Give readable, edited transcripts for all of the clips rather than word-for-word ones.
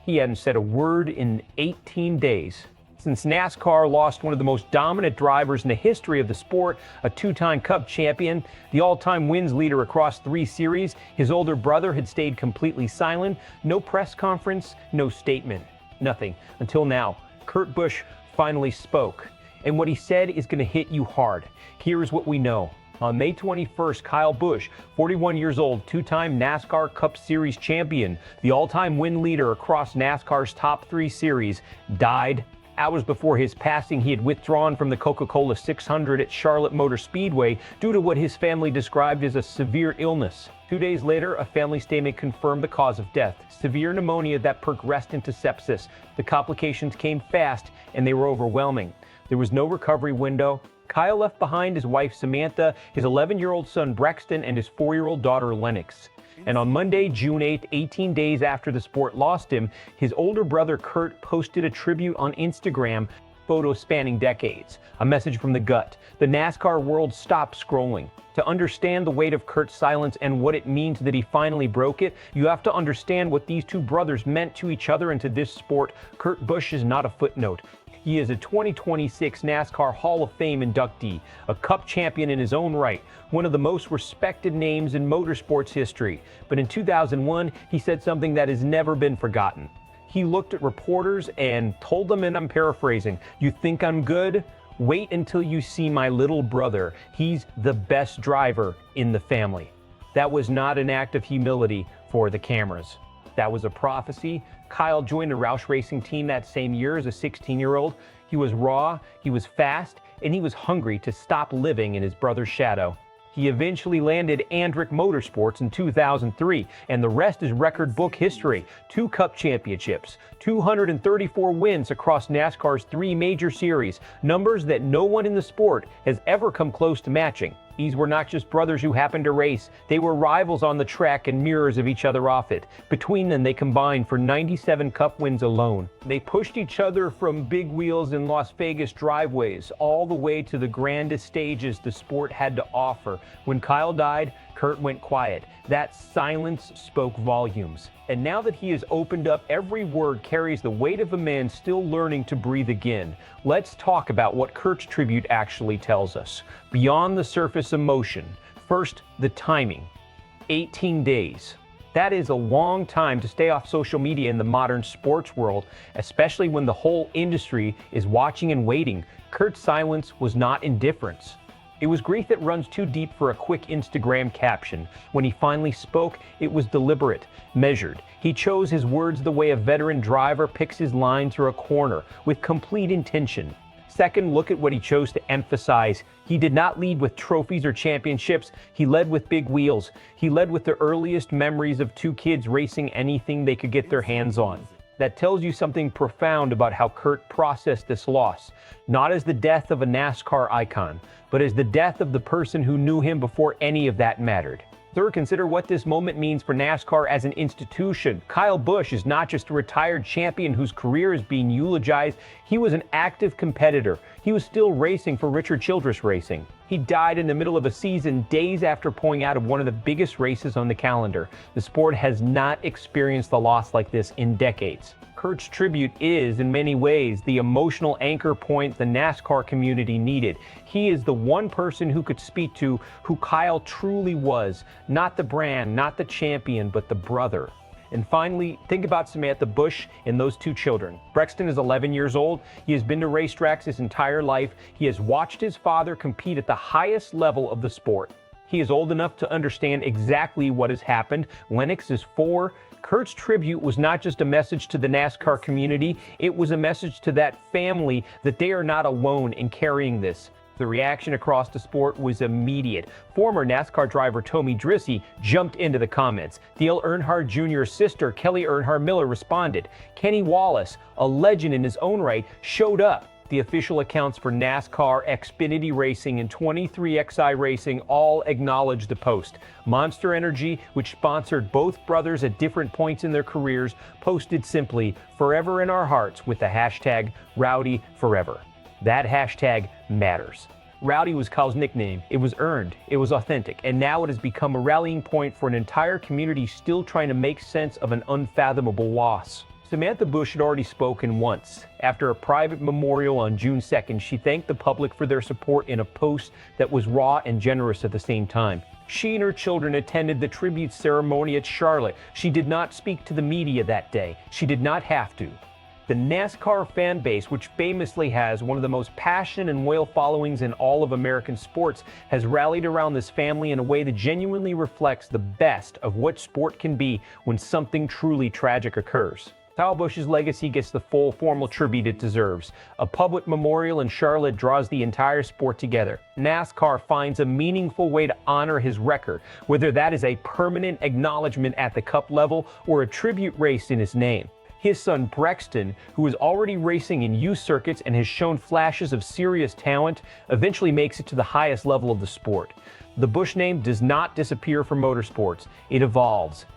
He hadn't said a word in 18 days. Since NASCAR lost one of the most dominant drivers in the history of the sport, a two-time Cup champion, the all-time wins leader across 3 series, his older brother had stayed completely silent. No press conference, no statement, nothing. Until now, Kurt Busch finally spoke. And what he said is going to hit you hard. Here's what we know. On May 21st, Kyle Busch, 41 years old, two-time NASCAR Cup Series champion, the all-time win leader across NASCAR's top 3 series, died. Hours before his passing, he had withdrawn from the Coca-Cola 600 at Charlotte Motor Speedway due to what his family described as a severe illness. 2 days later, a family statement confirmed the cause of death: severe pneumonia that progressed into sepsis. The complications came fast, and they were overwhelming. There was no recovery window. Kyle left behind his wife Samantha, his 11-year-old son Brexton, and his 4-year-old daughter Lennix. And on Monday, June 8th, 18 days after the sport lost him, his older brother Kurt posted a tribute on Instagram, photos spanning decades. A message from the gut. The NASCAR world stopped scrolling. To understand the weight of Kurt's silence and what it means that he finally broke it, you have to understand what these two brothers meant to each other and to this sport. Kurt Busch is not a footnote. He is a 2026 NASCAR Hall of Fame inductee, a Cup champion in his own right, one of the most respected names in motorsports history. But in 2001, he said something that has never been forgotten. He looked at reporters and told them, and I'm paraphrasing, "You think I'm good? Wait until you see my little brother. He's the best driver in the family." That was not an act of humility for the cameras. That was a prophecy. Kyle joined the Roush Racing team that same year as a 16-year-old. He was raw, he was fast, and he was hungry to stop living in his brother's shadow. He eventually landed Andrick Motorsports in 2003, and the rest is record book history. 2 Cup championships, 234 wins across NASCAR's 3 major series, numbers that no one in the sport has ever come close to matching. These were not just brothers who happened to race. They were rivals on the track and mirrors of each other off it. Between them, they combined for 97 Cup wins alone. They pushed each other from big wheels in Las Vegas driveways all the way to the grandest stages the sport had to offer. When Kyle died, Kurt went quiet. That silence spoke volumes. And now that he has opened up, every word carries the weight of a man still learning to breathe again. Let's talk about what Kurt's tribute actually tells us. Beyond the surface emotion. First, the timing. 18 days. That is a long time to stay off social media in the modern sports world, especially when the whole industry is watching and waiting. Kurt's silence was not indifference. It was grief that runs too deep for a quick Instagram caption. When he finally spoke, it was deliberate, measured. He chose his words the way a veteran driver picks his line through a corner, with complete intention. Second, look at what he chose to emphasize. He did not lead with trophies or championships. He led with big wheels. He led with the earliest memories of 2 kids racing anything they could get their hands on. That tells you something profound about how Kurt processed this loss. Not as the death of a NASCAR icon, but as the death of the person who knew him before any of that mattered. Third, consider what this moment means for NASCAR as an institution. Kyle Busch is not just a retired champion whose career is being eulogized. He was an active competitor. He was still racing for Richard Childress Racing. He died in the middle of a season, days after pulling out of one of the biggest races on the calendar. The sport has not experienced a loss like this in decades. Kurt's tribute is, in many ways, the emotional anchor point the NASCAR community needed. He is the one person who could speak to who Kyle truly was. Not the brand, not the champion, but the brother. And finally, think about Samantha Busch and those 2 children. Brexton is 11 years old. He has been to racetracks his entire life. He has watched his father compete at the highest level of the sport. He is old enough to understand exactly what has happened. Lennix is 4. Kurt's tribute was not just a message to the NASCAR community, it was a message to that family that they are not alone in carrying this. The reaction across the sport was immediate. Former NASCAR driver Tommy Drissi jumped into the comments. Dale Earnhardt Jr.'s sister, Kelly Earnhardt Miller, responded. Kenny Wallace, a legend in his own right, showed up. The official accounts for NASCAR, Xfinity Racing, and 23XI Racing all acknowledged the post. Monster Energy, which sponsored both brothers at different points in their careers, posted simply, "Forever in our hearts," with the hashtag Rowdy Forever. That hashtag matters. Rowdy was Kyle's nickname. It was earned, it was authentic, and now it has become a rallying point for an entire community still trying to make sense of an unfathomable loss. Samantha Busch had already spoken once. After a private memorial on June 2nd, she thanked the public for their support in a post that was raw and generous at the same time. She and her children attended the tribute ceremony at Charlotte. She did not speak to the media that day. She did not have to. The NASCAR fan base, which famously has one of the most passionate and loyal followings in all of American sports, has rallied around this family in a way that genuinely reflects the best of what sport can be when something truly tragic occurs. Kyle Busch's legacy gets the full formal tribute it deserves. A public memorial in Charlotte draws the entire sport together. NASCAR finds a meaningful way to honor his record, whether that is a permanent acknowledgement at the cup level or a tribute race in his name. His son Brexton, who is already racing in youth circuits and has shown flashes of serious talent, eventually makes it to the highest level of the sport. The Busch name does not disappear from motorsports. It evolves.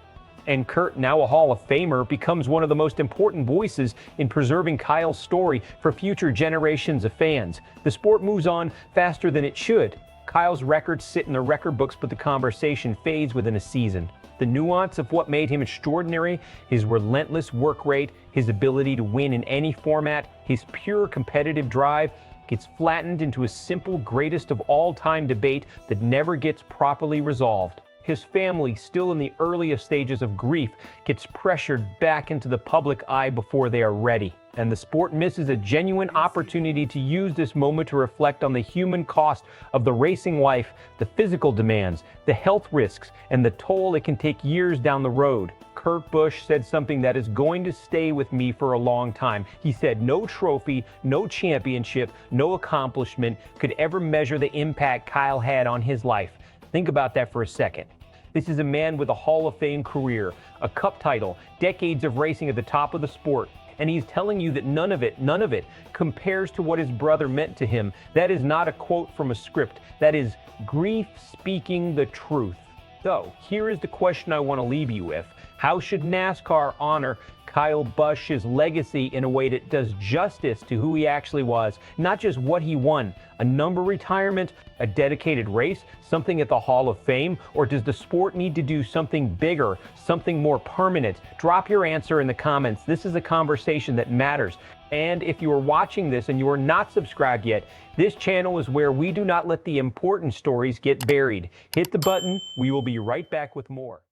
And Kurt, now a Hall of Famer, becomes one of the most important voices in preserving Kyle's story for future generations of fans. The sport moves on faster than it should. Kyle's records sit in the record books, but the conversation fades within a season. The nuance of what made him extraordinary, his relentless work rate, his ability to win in any format, his pure competitive drive, gets flattened into a simple greatest of all time debate that never gets properly resolved. His family, still in the earliest stages of grief, gets pressured back into the public eye before they are ready. And the sport misses a genuine opportunity to use this moment to reflect on the human cost of the racing life, the physical demands, the health risks, and the toll it can take years down the road. Kurt Busch said something that is going to stay with me for a long time. He said no trophy, no championship, no accomplishment could ever measure the impact Kyle had on his life. Think about that for a second. This is a man with a Hall of Fame career, a cup title, decades of racing at the top of the sport. And he's telling you that none of it compares to what his brother meant to him. That is not a quote from a script. That is grief speaking the truth. So, here is the question I want to leave you with. How should NASCAR honor Kyle Busch's legacy in a way that does justice to who he actually was, not just what he won? A number retirement, a dedicated race, something at the Hall of Fame, or does the sport need to do something bigger, something more permanent? Drop your answer in the comments. This is a conversation that matters. And if you are watching this and you are not subscribed yet, this channel is where we do not let the important stories get buried. Hit the button. We will be right back with more.